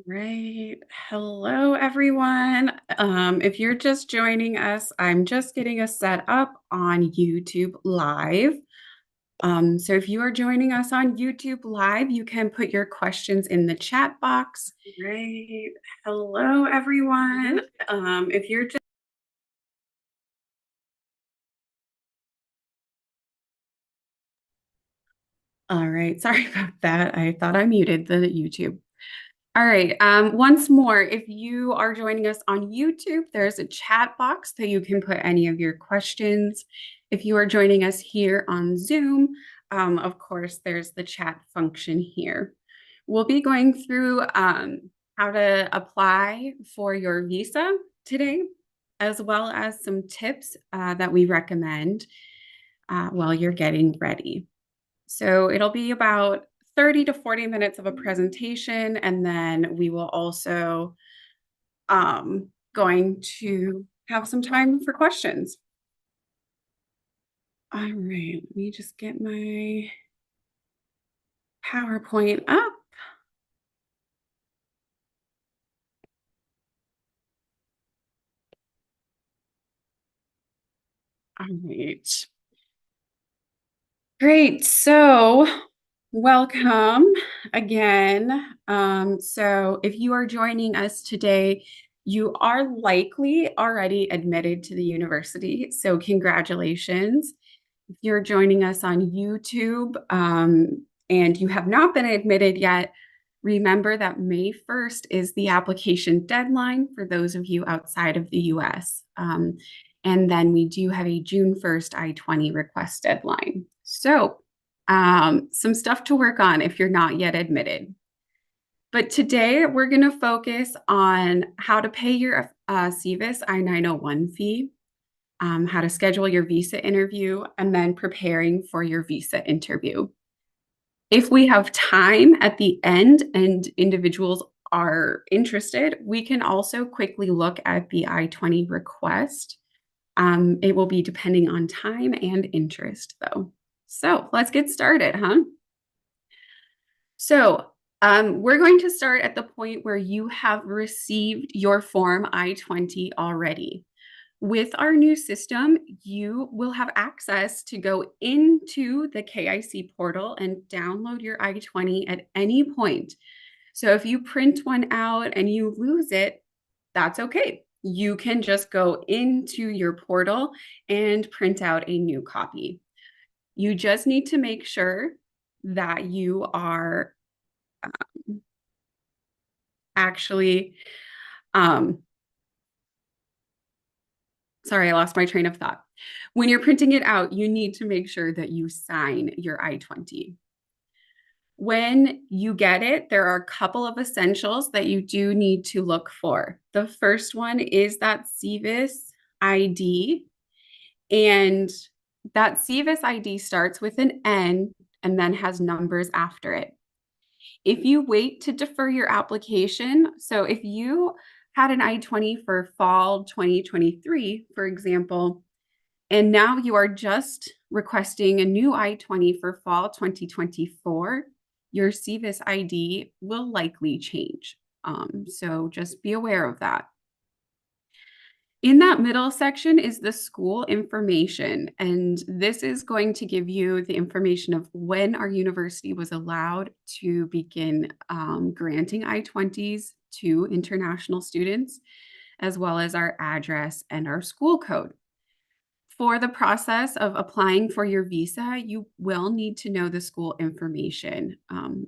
Right. Hello, everyone. If you're just joining us, I'm just getting us set up on YouTube Live. So if you are joining us on YouTube Live, you can put your questions in the chat box. Great. Hello, everyone. If you're just All right, sorry about that. I thought I muted the YouTube. All right. Once more, if you are joining us on YouTube, there's a chat box that you can put any of your questions. If you are joining us here on Zoom, of course, there's the chat function here. We'll be going through how to apply for your visa today, as well as some tips that we recommend while you're getting ready. So it'll be about 30 to 40 minutes of a presentation, and then we will also going to have some time for questions. All right, let me just get my PowerPoint up. All right. Great. So, welcome again. So, if you are joining us today, you are likely already admitted to the university. So, congratulations. If you're joining us on YouTube and you have not been admitted yet, remember that May 1st is the application deadline for those of you outside of the US. And then we do have a June 1st I-20 request deadline. So some stuff to work on if you're not yet admitted. But today we're going to focus on how to pay your CVIS I901 fee, how to schedule your visa interview, and then preparing for your visa interview. If we have time at the end and individuals are interested, we can also quickly look at the I-20 request. It will be depending on time and interest, though. So let's get started, huh? So we're going to start at the point where you have received your form I-20 already. With our new system, you will have access to go into the KIC portal and download your I-20 at any point. So if you print one out and you lose it, that's okay. You can just go into your portal and print out a new copy. You just need to make sure that you are actually, sorry, I lost my train of thought. When you're printing it out, you need to make sure that you sign your I-20. When you get it, there are a couple of essentials that you do need to look for. The first one is that CVIS ID, and that CVIS ID starts with an N and then has numbers after it. If you wait to defer your application, so if you had an I-20 for fall 2023, for example, and now you are just requesting a new I-20 for fall 2024, your CVIS ID will likely change. So just be aware of that. In that middle section is the school information, and this is going to give you the information of when our university was allowed to begin granting I-20s to international students, as well as our address and our school code. For the process of applying for your visa, you will need to know the school information.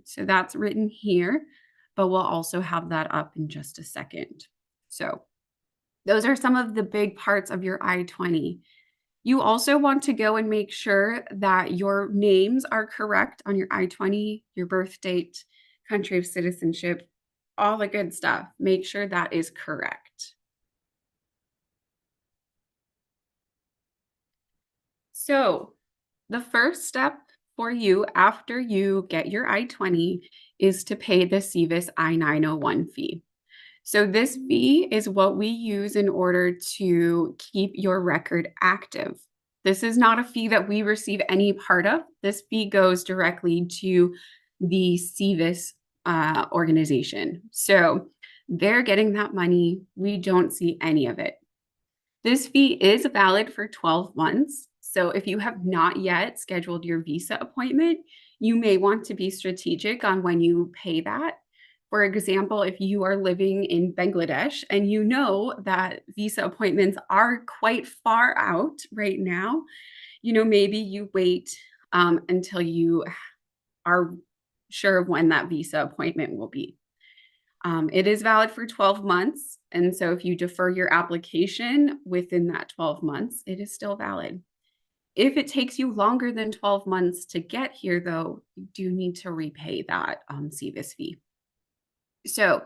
So that's written here, but we'll also have that up in just a second. So those are some of the big parts of your I-20. You also want to go and make sure that your names are correct on your I-20, your birth date, country of citizenship, all the good stuff. Make sure that is correct. So the first step for you after you get your I-20 is to pay the CVIS I-901 fee. So this fee is what we use in order to keep your record active. This is not a fee that we receive any part of. This fee goes directly to the CVIS organization. So they're getting that money. We don't see any of it. This fee is valid for 12 months. So if you have not yet scheduled your visa appointment, you may want to be strategic on when you pay that. For example, if you are living in Bangladesh and you know that visa appointments are quite far out right now, maybe you wait until you are sure of when that visa appointment will be. It is valid for 12 months. And so if you defer your application within that 12 months, it is still valid. If it takes you longer than 12 months to get here, though, you do need to repay that CVIS fee. So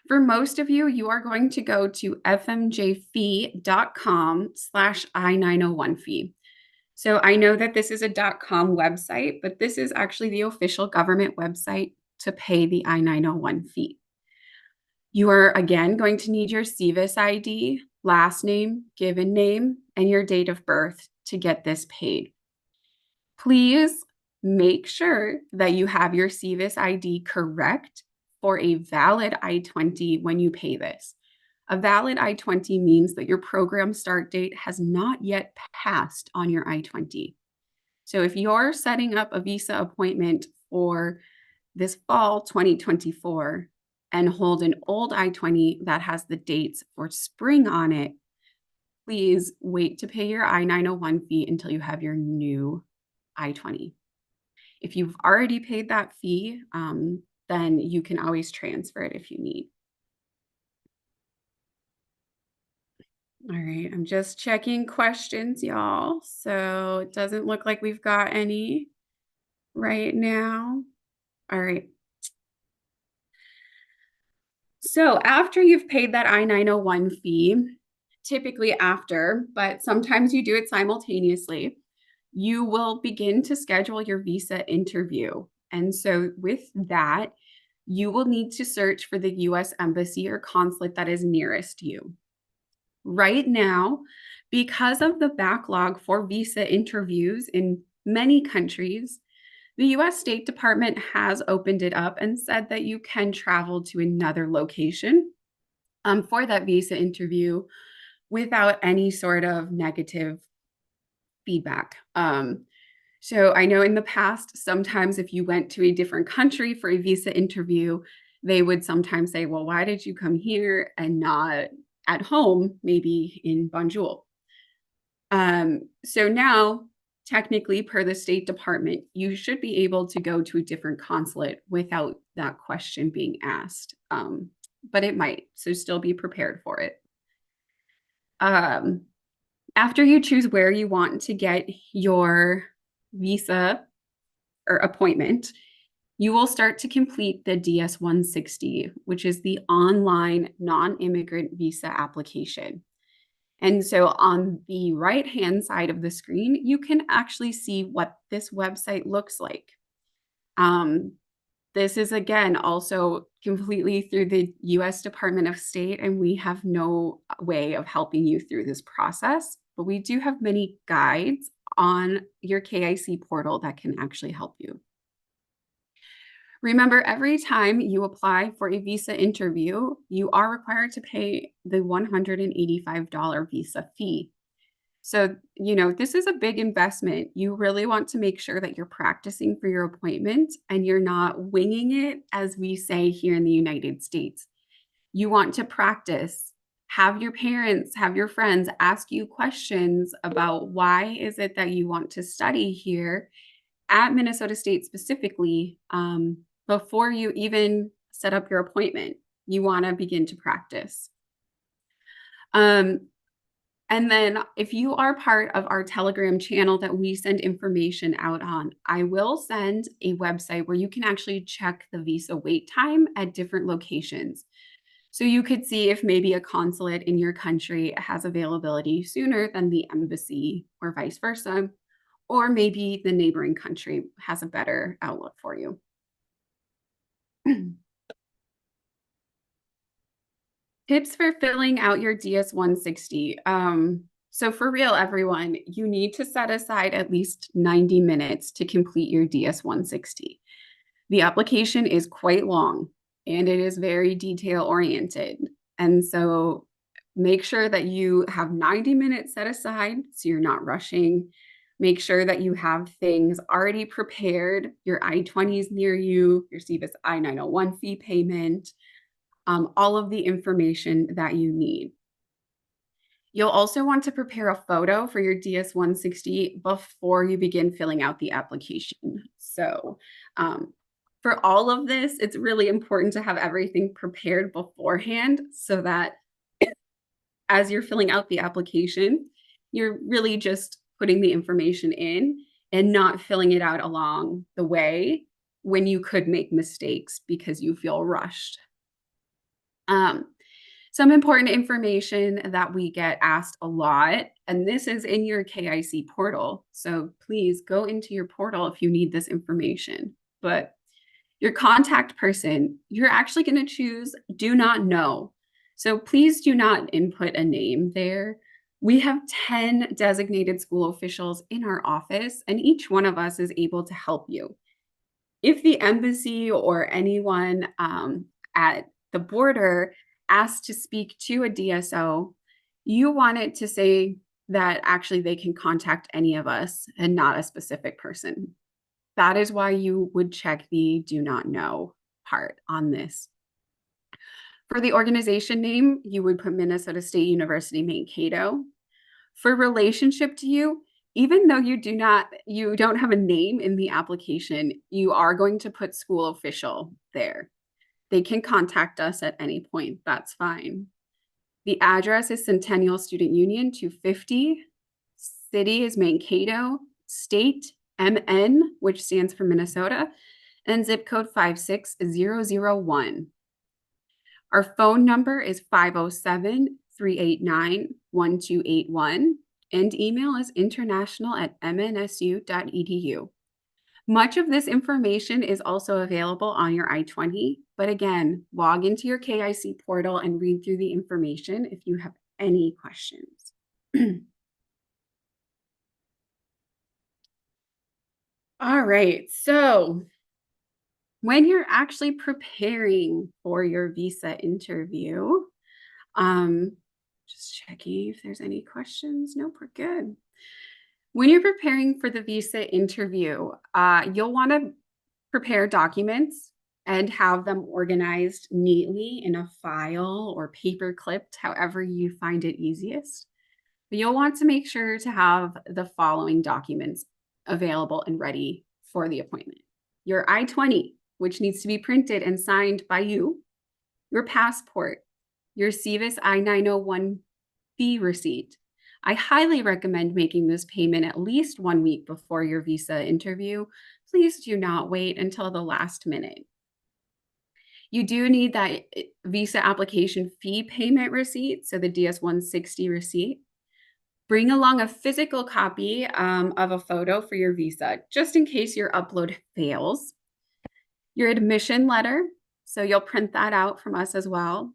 for most of you, you are going to go to fmjfee.com/I901 fee. So I know that this is a .com website, but this is actually the official government website to pay the I-901 fee. You are again going to need your CVIS ID, last name, given name, and your date of birth to get this paid. Please make sure that you have your CVIS ID correct for a valid I-20 when you pay this. A valid I-20 means that your program start date has not yet passed on your I-20. So if you're setting up a visa appointment for this fall 2024 and hold an old I-20 that has the dates for spring on it, please wait to pay your I-901 fee until you have your new I-20. If you've already paid that fee, then you can always transfer it if you need. All right, I'm just checking questions, y'all. So it doesn't look like we've got any right now. All right. So after you've paid that I-901 fee, typically after, but sometimes you do it simultaneously, you will begin to schedule your visa interview. And so with that, you will need to search for the US embassy or consulate that is nearest you. Right now, because of the backlog for visa interviews in many countries, the US State Department has opened it up and said that you can travel to another location for that visa interview without any sort of negative feedback. So I know in the past, sometimes if you went to a different country for a visa interview, they would sometimes say, well, why did you come here and not at home, maybe in Banjul? So now, technically, per the State Department, you should be able to go to a different consulate without that question being asked. But it might, so still be prepared for it. After you choose where you want to get your visa or appointment, you will start to complete the DS-160, which is the online non-immigrant visa application. And so on the right-hand side of the screen, you can actually see what this website looks like. This is, again, also completely through the US Department of State, and we have no way of helping you through this process, but we do have many guides on your KIC portal that can actually help you. Remember, every time you apply for a visa interview, you are required to pay the $185 visa fee. So, this is a big investment. You really want to make sure that you're practicing for your appointment and you're not winging it, as we say here in the United States. You want to practice. Have your parents, have your friends ask you questions about why is it that you want to study here at Minnesota State specifically, before you even set up your appointment. You want to begin to practice. And then if you are part of our Telegram channel that we send information out on, I will send a website where you can actually check the visa wait time at different locations. So you could see if maybe a consulate in your country has availability sooner than the embassy or vice versa, or maybe the neighboring country has a better outlook for you. Tips for filling out your DS-160. So for real, everyone, you need to set aside at least 90 minutes to complete your DS-160. The application is quite long and it is very detail oriented. And so make sure that you have 90 minutes set aside so you're not rushing. Make sure that you have things already prepared, your I-20s near you, your CVIS I-901 fee payment, all of the information that you need. You'll also want to prepare a photo for your DS-160 before you begin filling out the application. So, for all of this, it's really important to have everything prepared beforehand so that as you're filling out the application, you're really just putting the information in and not filling it out along the way when you could make mistakes because you feel rushed. Um, some important information that we get asked a lot, and this is in your KIC portal. So please go into your portal if you need this information. But your contact person, you're actually going to choose do not know. So please do not input a name there. We have 10 designated school officials in our office, and each one of us is able to help you. If the embassy or anyone at the border asks to speak to a DSO, you want it to say that actually they can contact any of us and not a specific person. That is why you would check the do not know part on this. For the organization name, you would put Minnesota State University Mankato. For relationship to you, even though you don't have a name in the application, you are going to put school official there. They can contact us at any point. That's fine. The address is Centennial Student Union 250. City is Mankato. State, MN, which stands for Minnesota, and zip code 56001. Our phone number is 507-389-1281, and email is international@mnsu.edu. Much of this information is also available on your I-20, but again, log into your KIC portal and read through the information if you have any questions. All right, so when you're actually preparing for your visa interview, just checking if there's any questions. Nope, we're good. When you're preparing for the visa interview, you'll want to prepare documents and have them organized neatly in a file or paper clipped, however you find it easiest. But you'll want to make sure to have the following documents available and ready for the appointment. Your I-20, which needs to be printed and signed by you, your passport, your CVIS I-901 fee receipt. I highly recommend making this payment at least 1 week before your visa interview. Please do not wait until the last minute. You do need that visa application fee payment receipt, so the DS-160 receipt. Bring along a physical copy of a photo for your visa, just in case your upload fails. Your admission letter, so you'll print that out from us as well.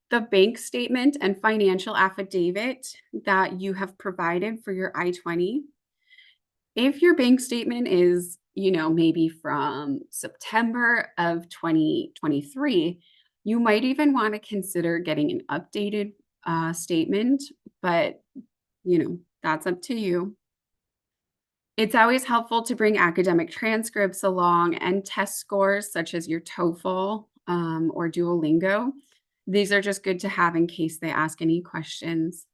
The bank statement and financial affidavit that you have provided for your I-20. If your bank statement is, maybe from September of 2023, you might even want to consider getting an updated statement, but that's up to you. It's always helpful to bring academic transcripts along and test scores such as your TOEFL or Duolingo. These are just good to have in case they ask any questions.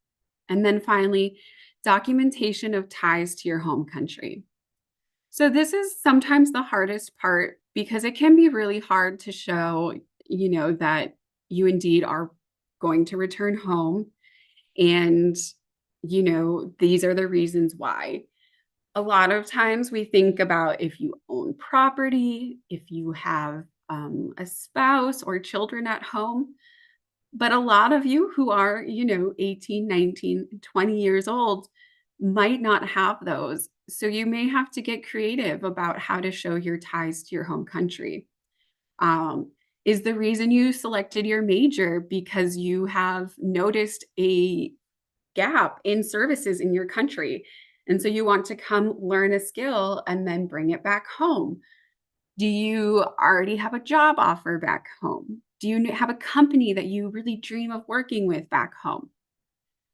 And then finally, documentation of ties to your home country. So this is sometimes the hardest part because it can be really hard to show, that you indeed are going to return home. And, these are the reasons why. A lot of times we think about if you own property, if you have a spouse or children at home. But a lot of you who are, 18, 19, 20 years old might not have those. So you may have to get creative about how to show your ties to your home country. Is the reason you selected your major because you have noticed a gap in services in your country? And so you want to come learn a skill and then bring it back home. Do you already have a job offer back home? Do you have a company that you really dream of working with back home?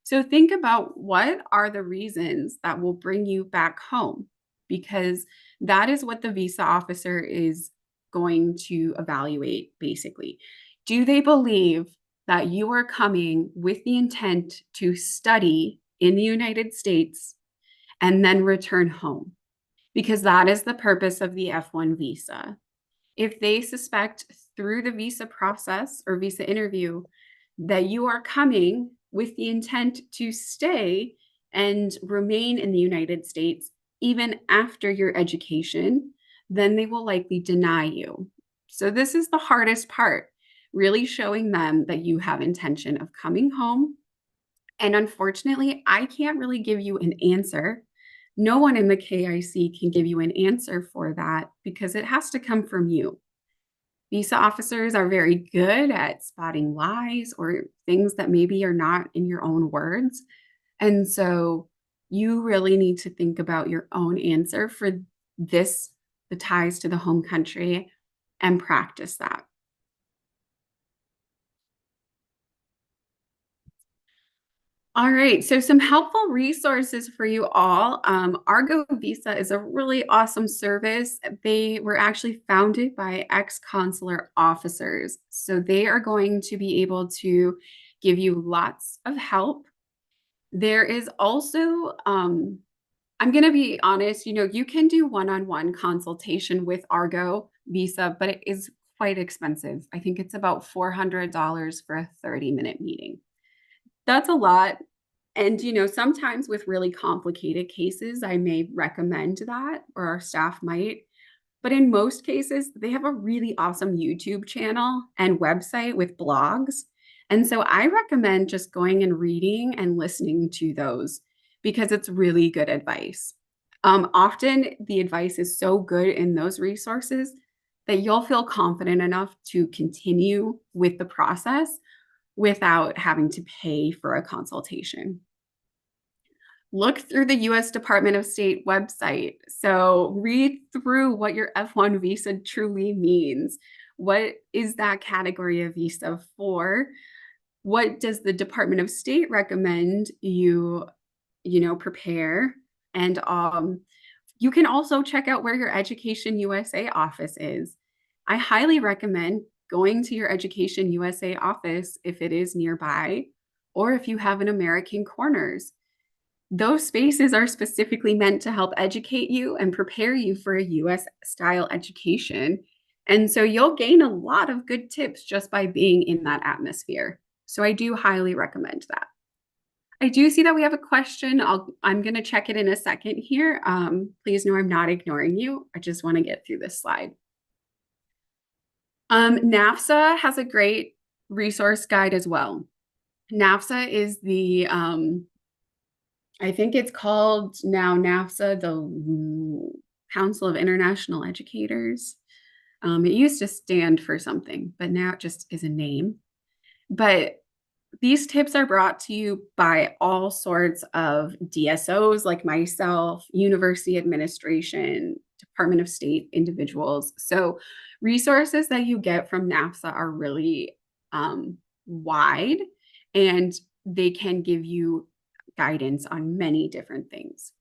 So think about what are the reasons that will bring you back home, because that is what the visa officer is going to evaluate basically. Do they believe that you are coming with the intent to study in the United States and then return home? Because that is the purpose of the F1 visa. If they suspect through the visa process or visa interview that you are coming with the intent to stay and remain in the United States even after your education, then they will likely deny you. So, this is the hardest part, really showing them that you have intention of coming home. And unfortunately, I can't really give you an answer. No one in the KIC can give you an answer for that because it has to come from you. Visa officers are very good at spotting lies or things that maybe are not in your own words. And so you really need to think about your own answer for this, the ties to the home country, and practice that. All right, so some helpful resources for you all. Argo Visa is a really awesome service. They were actually founded by ex-consular officers. So they are going to be able to give you lots of help. There is also, I'm going to be honest, you can do one-on-one consultation with Argo Visa, but it is quite expensive. I think it's about $400 for a 30-minute meeting. That's a lot. And, sometimes with really complicated cases, I may recommend that, or our staff might. But in most cases, they have a really awesome YouTube channel and website with blogs. And so I recommend just going and reading and listening to those because it's really good advice. Often the advice is so good in those resources that you'll feel confident enough to continue with the process without having to pay for a consultation. Look through the US Department of State website. So read through what your F1 visa truly means. What is that category of visa for? What does the Department of State recommend you prepare? And you can also check out where your Education USA office is. I highly recommend going to your Education USA office if it is nearby, or if you have an American Corners. Those spaces are specifically meant to help educate you and prepare you for a US style education. And so you'll gain a lot of good tips just by being in that atmosphere. So I do highly recommend that. I do see that we have a question. I'm going to check it in a second here. Please know I'm not ignoring you. I just want to get through this slide. NAFSA has a great resource guide as well. NAFSA is the I think it's called now NAFSA, the Council of International Educators. It used to stand for something, but now it just is a name. But these tips are brought to you by all sorts of DSOs like myself, university administration, Department of State individuals. So resources that you get from NAFSA are really wide, and they can give you guidance on many different things.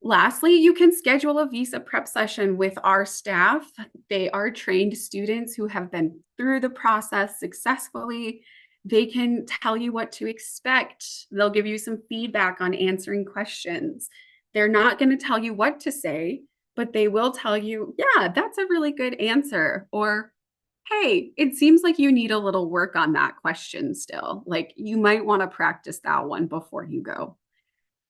Lastly, you can schedule a visa prep session with our staff. They are trained students who have been through the process successfully. They can tell you what to expect. They'll give you some feedback on answering questions. They're not going to tell you what to say, but they will tell you, yeah, that's a really good answer. Or, hey, it seems like you need a little work on that question still. Like you might want to practice that one before you go.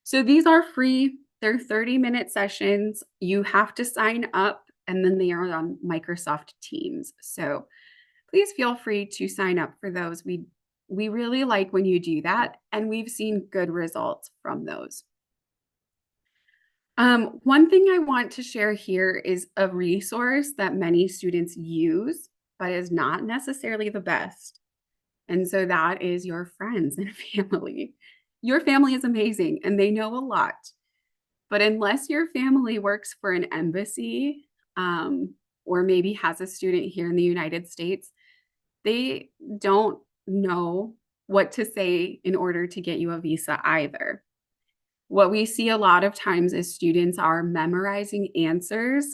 So these are free. They're 30-minute sessions. You have to sign up, and then they are on Microsoft Teams. So please feel free to sign up for those. We really like when you do that, and we've seen good results from those. One thing I want to share here is a resource that many students use, but is not necessarily the best. And so that is your friends and family. Your family is amazing and they know a lot. But unless your family works for an embassy, or maybe has a student here in the United States, they don't know what to say in order to get you a visa either. What we see a lot of times is students are memorizing answers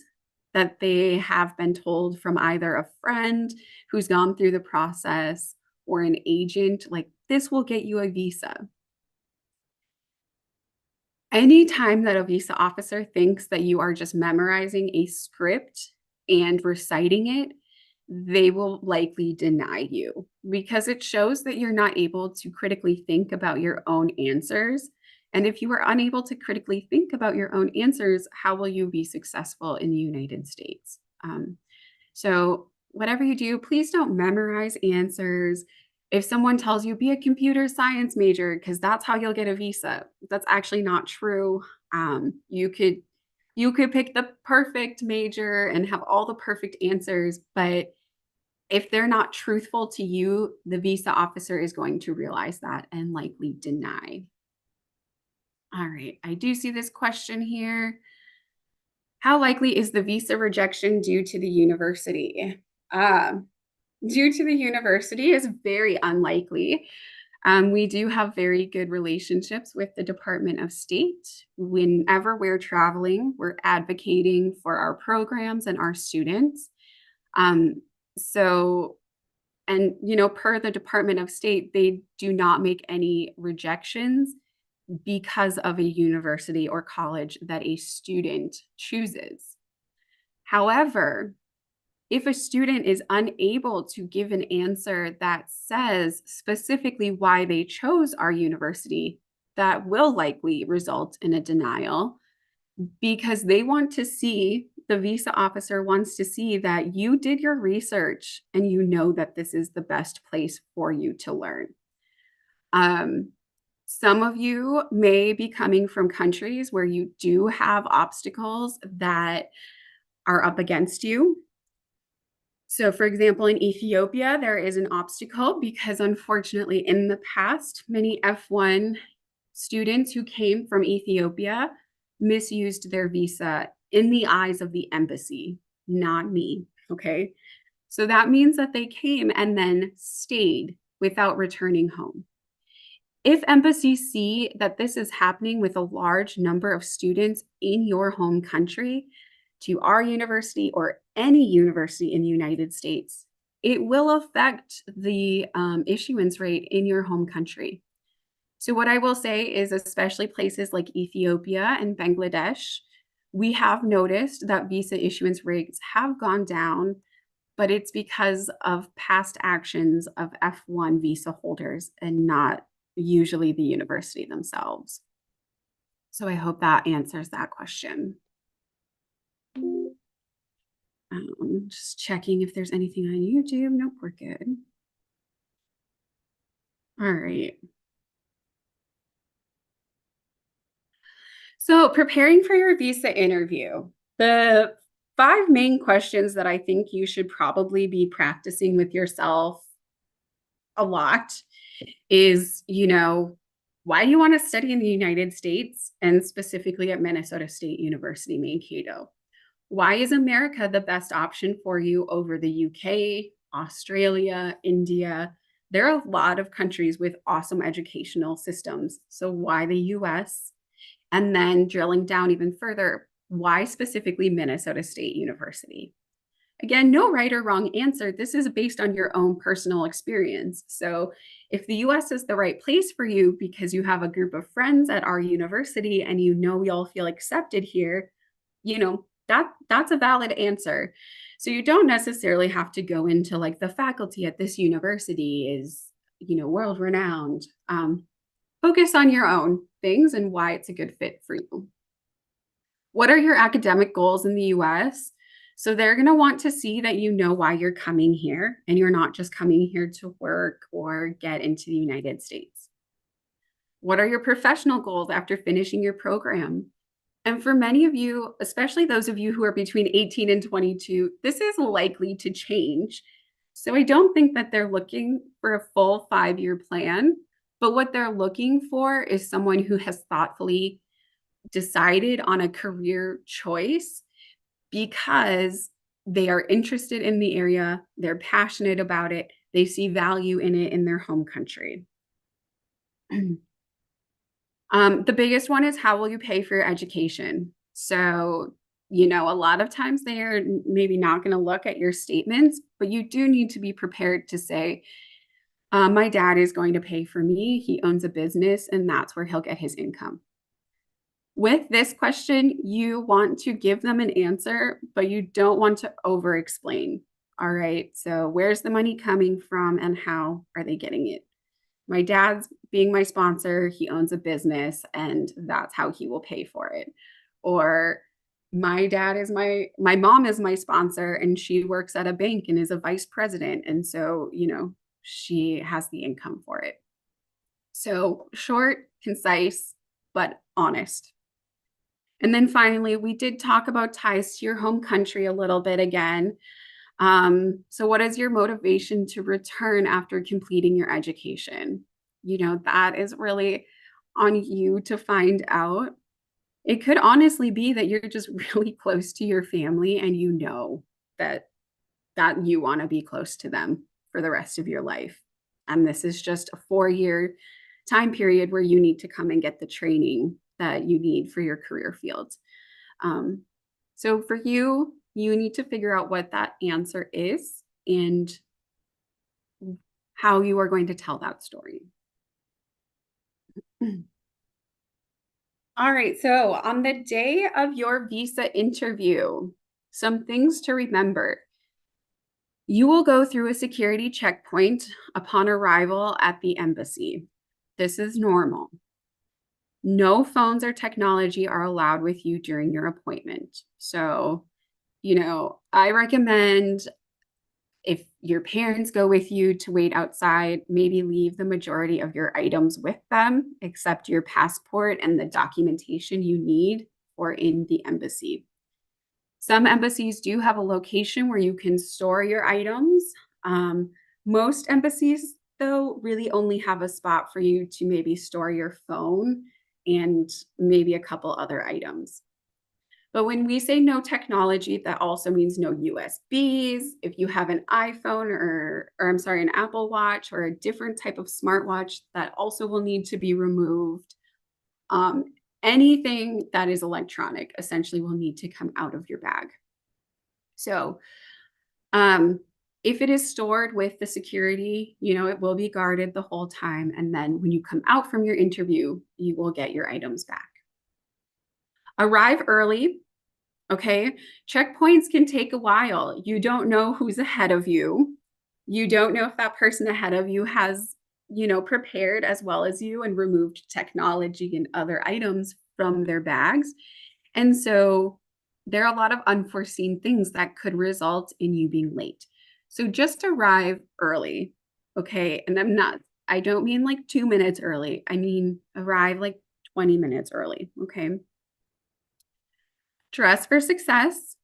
that they have been told from either a friend who's gone through the process or an agent, like, "This will get you a visa." Anytime that a visa officer thinks that you are just memorizing a script and reciting it, they will likely deny you because it shows that you're not able to critically think about your own answers. And if you are unable to critically think about your own answers, how will you be successful in the United States? So, whatever you do, please don't memorize answers. If someone tells you be a computer science major because that's how you'll get a visa, that's actually not true. You could pick the perfect major and have all the perfect answers, but if they're not truthful to you, the visa officer is going to realize that and likely deny. All right, I do see this question here. How likely is the visa rejection due to the university? Um, Due to the university is very unlikely. We do have very good relationships with the Department of State. Whenever we're traveling, we're advocating for our programs and our students. Um, so, and per the Department of State, they do not make any rejections because of a university or college that a student chooses. However, if a student is unable to give an answer that says specifically why they chose our university, that will likely result in a denial because they want to see, the visa officer wants to see that you did your research and you know that this is the best place for you to learn. Um, some of you may be coming from countries where you do have obstacles that are up against you. So, for example, in Ethiopia, there is an obstacle because unfortunately, in the past, many F1 students who came from Ethiopia misused their visa in the eyes of the embassy, not me. Okay. So that means that they came and then stayed without returning home. If embassies see that this is happening with a large number of students in your home country, to our university or any university in the United States, it will affect the issuance rate in your home country. So, what I will say is, especially places like Ethiopia and Bangladesh, we have noticed that visa issuance rates have gone down, but it's because of past actions of F1 visa holders and not usually the university themselves. So, I hope that answers that question. Just checking if there's anything on YouTube. Nope, we're good. All right. So, preparing for your visa interview, the five main questions that I think you should probably be practicing with yourself a lot is, why do you want to study in the United States and specifically at Minnesota State University, Mankato? Why is America the best option for you over the UK, Australia, India? There are a lot of countries with awesome educational systems. So, why the US? And then drilling down even further, why specifically Minnesota State University? Again, no right or wrong answer. This is based on your own personal experience. So, if the US is the right place for you because you have a group of friends at our university and you'll feel accepted here, that's a valid answer. So you don't necessarily have to go into like the faculty at this university is, world renowned. Focus on your own things and why it's a good fit for you. What are your academic goals in the US? So they're going to want to see that you know why you're coming here and you're not just coming here to work or get into the United States. What are your professional goals after finishing your program? And for many of you, especially those of you who are between 18 and 22, this is likely to change. So I don't think that they're looking for a full 5-year plan, but what they're looking for is someone who has thoughtfully decided on a career choice because they are interested in the area, they're passionate about it, they see value in it in their home country. The biggest one is how will you pay for your education? So, a lot of times they are maybe not going to look at your statements, but you do need to be prepared to say, my dad is going to pay for me. He owns a business, and that's where he'll get his income. With this question, you want to give them an answer, but you don't want to over explain. All right. So, where's the money coming from and how are they getting it? My dad's being my sponsor. He owns a business and that's how he will pay for it. Or my mom is my sponsor and she works at a bank and is a vice president. And so, she has the income for it. So short, concise, but honest. And then finally, we did talk about ties to your home country a little bit again. So what is your motivation to return after completing your education? That is really on you to find out. It could honestly be that you're just really close to your family and that you want to be close to them for the rest of your life. And this is just a 4-year time period where you need to come and get the training that you need for your career field. So for you, you need to figure out what that answer is and how you are going to tell that story. All right. So on the day of your visa interview, some things to remember. You will go through a security checkpoint upon arrival at the embassy. This is normal. No phones or technology are allowed with you during your appointment. So, I recommend if your parents go with you to wait outside, maybe leave the majority of your items with them, except your passport and the documentation you need for in the embassy. Some embassies do have a location where you can store your items. Most embassies, though, really only have a spot for you to maybe store your phone and maybe a couple other items. But when we say no technology, that also means no USBs. If you have an iPhone or I'm sorry, an Apple Watch or a different type of smartwatch, that also will need to be removed. Anything that is electronic essentially will need to come out of your bag. So, if it is stored with the security, it will be guarded the whole time. And then when you come out from your interview, you will get your items back. Arrive early. Okay. Checkpoints can take a while. You don't know who's ahead of you. You don't know if that person ahead of you has, prepared as well as you and removed technology and other items from their bags. And so there are a lot of unforeseen things that could result in you being late. So just arrive early. Okay. And I don't mean like 2 minutes early. I mean, arrive like 20 minutes early. Okay. Dress for success.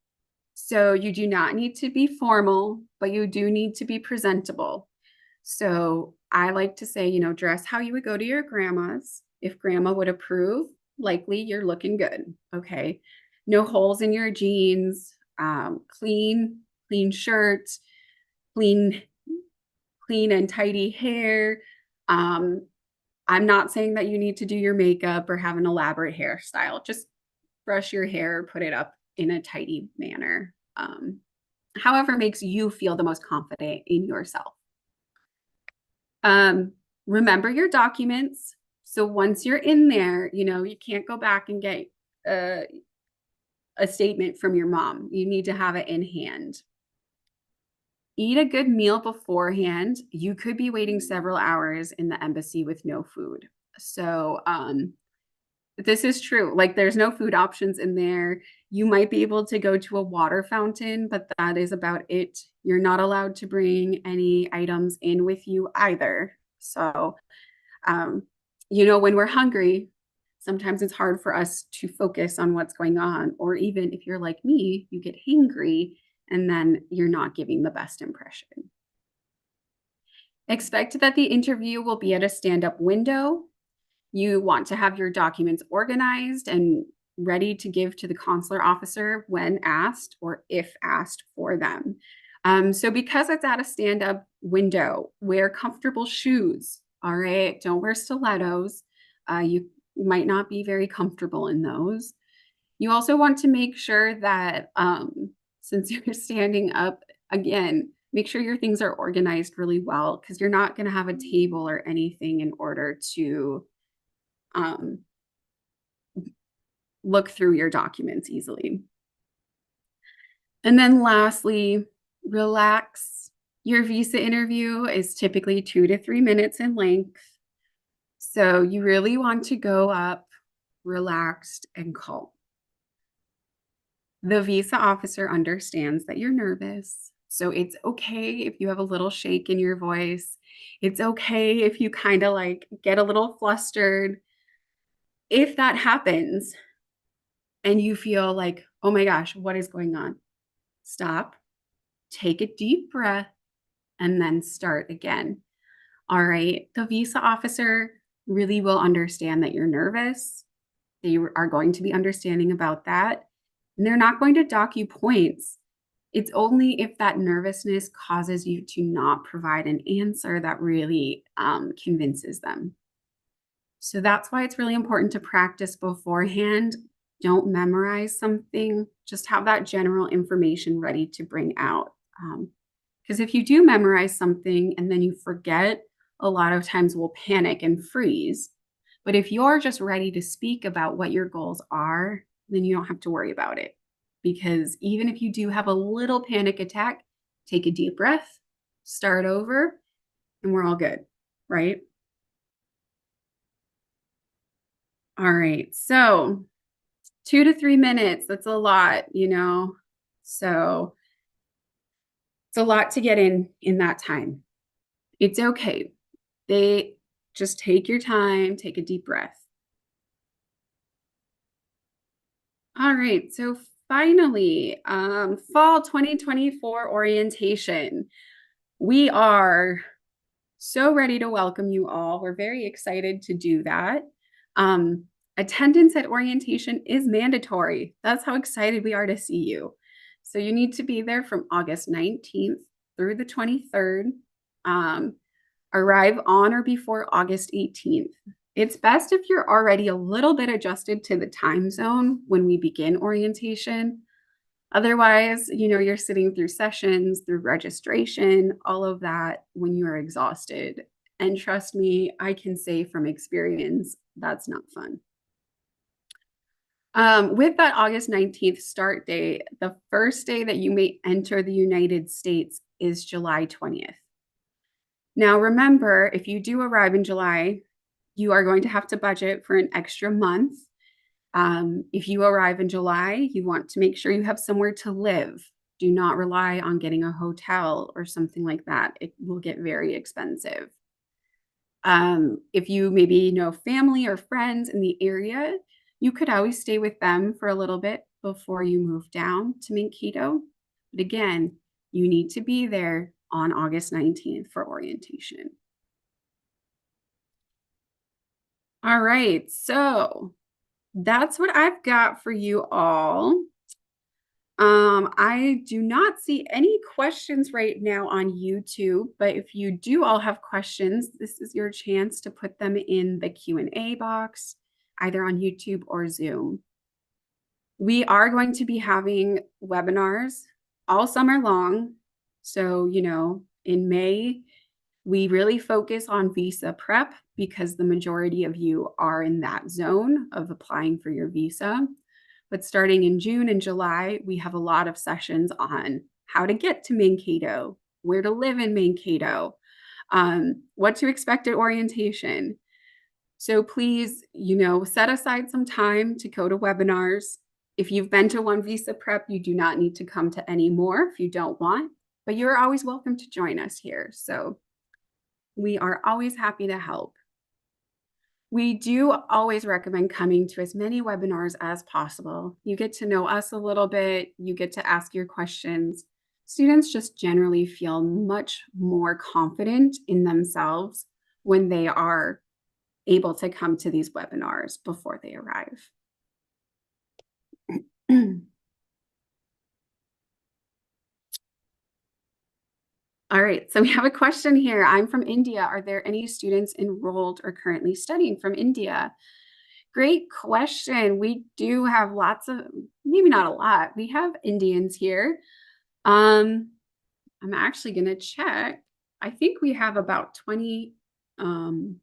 So you do not need to be formal, but you do need to be presentable. So I like to say, dress how you would go to your grandma's. If grandma would approve, likely you're looking good. Okay. No holes in your jeans, clean shirt, clean and tidy hair. I'm not saying that you need to do your makeup or have an elaborate hairstyle. Just brush your hair, put it up in a tidy manner. However makes you feel the most confident in yourself. Remember your documents. So once you're in there, you can't go back and get a statement from your mom. You need to have it in hand. Eat a good meal beforehand. You could be waiting several hours in the embassy with no food. So, this is true. Like there's no food options in there. You might be able to go to a water fountain, but that is about it. You're not allowed to bring any items in with you either. So, when we're hungry, sometimes it's hard for us to focus on what's going on. Or even if you're like me, you get hangry and then you're not giving the best impression. Expect that the interview will be at a stand-up window. You want to have your documents organized and ready to give to the consular officer when asked or if asked for them. So because it's at a stand-up window, wear comfortable shoes, all right? Don't wear stilettos. You might not be very comfortable in those. You also want to make sure that since you're standing up, again, make sure your things are organized really well because you're not going to have a table or anything in order to um, look through your documents easily. And then lastly, relax. Your visa interview is typically 2 to 3 minutes in length. So you really want to go up relaxed and calm. The visa officer understands that you're nervous. So it's okay if you have a little shake in your voice. It's okay if you kind of like get a little flustered. If that happens and you feel like, oh my gosh, what is going on? Stop, take a deep breath, and then start again. All right. The visa officer really will understand that you're nervous. They are going to be understanding about that. And they're not going to dock you points. It's only if that nervousness causes you to not provide an answer that really convinces them. So that's why it's really important to practice beforehand. Don't memorize something, just have that general information ready to bring out. Because if you do memorize something and then you forget, a lot of times we'll panic and freeze. But if you're just ready to speak about what your goals are, then you don't have to worry about it. Because even if you do have a little panic attack, take a deep breath, start over, and we're all good, right? All right. So 2 to 3 minutes, that's a lot. So it's a lot to get in that time. It's okay. They just take your time, take a deep breath. All right. So finally, fall 2024 orientation. We are so ready to welcome you all. We're very excited to do that. Attendance at orientation is mandatory. That's how excited we are to see you. So you need to be there from August 19th through the 23rd. Arrive on or before August 18th. It's best if you're already a little bit adjusted to the time zone when we begin orientation. Otherwise, you're sitting through sessions, through registration, all of that when you're exhausted. And trust me, I can say from experience, that's not fun. With that August 19th start date, the first day that you may enter the United States is July 20th. Now, remember, if you do arrive in July, you are going to have to budget for an extra month. If you arrive in July, you want to make sure you have somewhere to live. Do not rely on getting a hotel or something like that. It will get very expensive. If you maybe know family or friends in the area, you could always stay with them for a little bit before you move down to Mankato. But again, you need to be there on August 19th for orientation. All right, so that's what I've got for you all. I do not see any questions right now on YouTube, but if you do all have questions, this is your chance to put them in the Q&A box, either on YouTube or Zoom. We are going to be having webinars all summer long. So, in May, we really focus on visa prep because the majority of you are in that zone of applying for your visa. But starting in June and July, we have a lot of sessions on how to get to Mankato, where to live in Mankato, what to expect at orientation. So please, set aside some time to go to webinars. If you've been to one visa prep, you do not need to come to any more if you don't want, but you're always welcome to join us here. So we are always happy to help. We do always recommend coming to as many webinars as possible. You get to know us a little bit, you get to ask your questions. Students just generally feel much more confident in themselves when they are able to come to these webinars before they arrive. All right, so we have a question here. I'm from India. Are there any students enrolled or currently studying from India? Great question. We do have lots of, maybe not a lot. We have Indians here. Um, I'm actually going to check. I think we have about 20 um,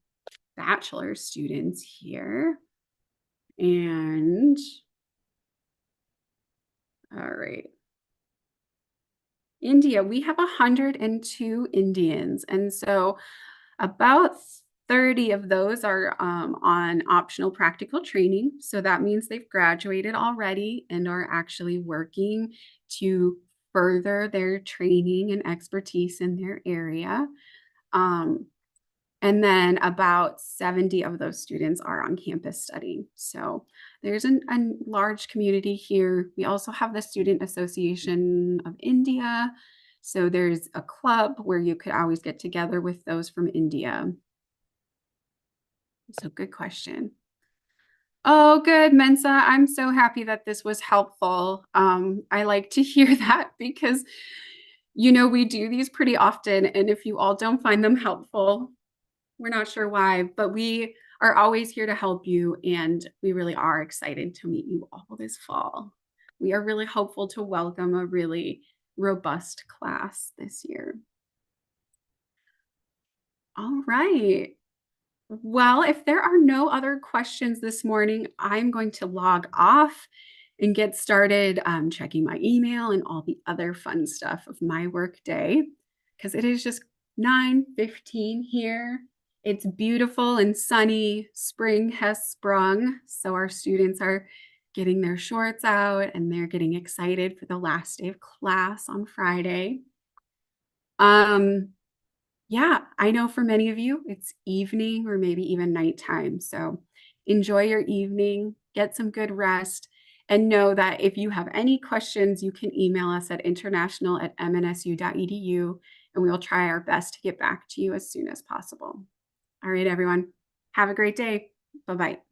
bachelor students here. And all right. India, we have 102 Indians. And so about 30 of those are on optional practical training. So that means they've graduated already and are actually working to further their training and expertise in their area. Um, and then about 70 of those students are on campus studying. So there's a large community here. We also have the Student Association of India. So there's a club where you could always get together with those from India. So good question. Oh, good, Mensa. I'm so happy that this was helpful. I like to hear that because, we do these pretty often. And if you all don't find them helpful, we're not sure why, but we are always here to help you. And we really are excited to meet you all this fall. We are really hopeful to welcome a really robust class this year. All right. Well, if there are no other questions this morning, I'm going to log off and get started checking my email and all the other fun stuff of my work day because it is just 9:15 here. It's beautiful and sunny. Spring has sprung. So our students are getting their shorts out and they're getting excited for the last day of class on Friday. Um, yeah, I know for many of you, it's evening or maybe even nighttime. So enjoy your evening, get some good rest, and know that if you have any questions, you can email us at international@mnsu.edu, and we will try our best to get back to you as soon as possible. All right, everyone, have a great day. Bye-bye.